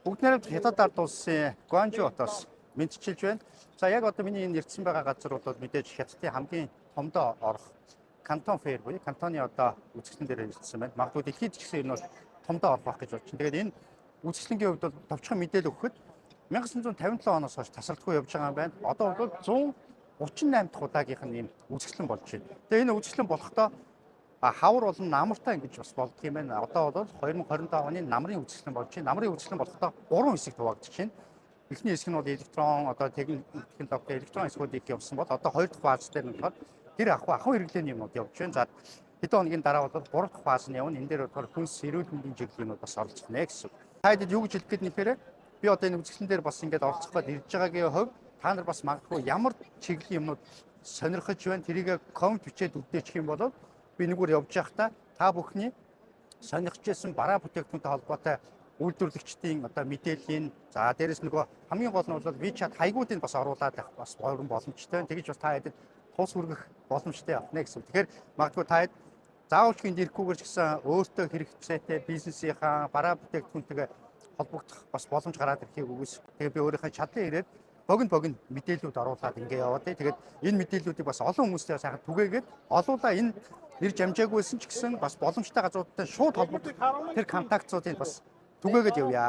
Бүгд найрамд хятад ард улсын Гуанчжоу хотоос мэдчилж байна. За яг одоо миний энэ ирсэн байгаа газар бол мэдээж хятадын хамгийн томдоо орох Кантон фэр буюу кантоны одоо үзэсгэлэн дээр ирсэн байна. Магадгүй дэлхийд ч гэсэн энэ бол томдоо орох байх гэж бодож байна. Тэгээд энэ үзэсгэлэнгийн хувьд бол товчхон мэдээлэл өгөхөд 1957 оноос хойш тасралтгүй явж байгаа юм байна. Одоо бол 138 дахь удаагийнх нь ийм үзэсгэлэн болж байна. Тэгээд энэ үзэсгэлэн болохдоо хавар болон намартай ингэж бас болдго юм байна. Одоо бол 2025 оны намрын үзэсгэлэн болж байна. Намрын үзэсгэлэн болохдоо 3 хэсэг хуваагдаж байна. Эхний хэсэг нь бол электрон, одоо технологи электрон хэсгүүдийг явуулсан бол одоо 2 дахь фаз дээр нь болохоор тэр ахуй хэрэглээний юмнууд явж байна. За хэдэн хоногийн дараа бол 3 дахь фаз нь явна. Энэ дээр болохоор хүнс эрүүл мэндийн чиглэлүүд бас оролцох нэ гэсэн. Та хэд юу гэж хэлэх гээд нэхээрээ би одоо энэ үзэсгэлэн дээр бас ингэж оролцох гээд ирж байгаагийн хувьд та нар бас магадгүй ямар чиглэлийн юмнууд сонирхож байна. Тэрийг коммент бичээд үлдээчих юм бол би нэгүр явж байхдаа та бүхний сонирхож байсан бараа бүтээгдэхүүнтэй холбоотой үйлдвэрлэгчдийн одоо мэдээллийн за дээрэс нөгөө хамгийн гол нь бол WeChat хаягуудыг бас оруулаад байх бас боломжтой. Тэгэж бас та хэдэд тус хүргэх боломжтой явна гэсэн. Тэгэхээр магадгүй та хэд заавалчгийн ирэхгүйгээр ч гэсэн өөртөө хэрэгцээтэй бизнесийнхаа бараа бүтээгдэхүүнтэйгээ холбогдох бас боломж гараад ирэхийг үгүйс. Тэгээ би өөрийнхөө чадлын ирээд богино мэдээллүүд оруулаад ингэ яваад тэгээд энэ мэдээллүүдийг бас олон хүмүүстэй сайхан түгээгээд олуулаа энэ ирж амжаагүйсэн ч гэсэн бас боломжтой газруудтай шууд холбогдох тэр контактуудыг бас түгээгээд явъя.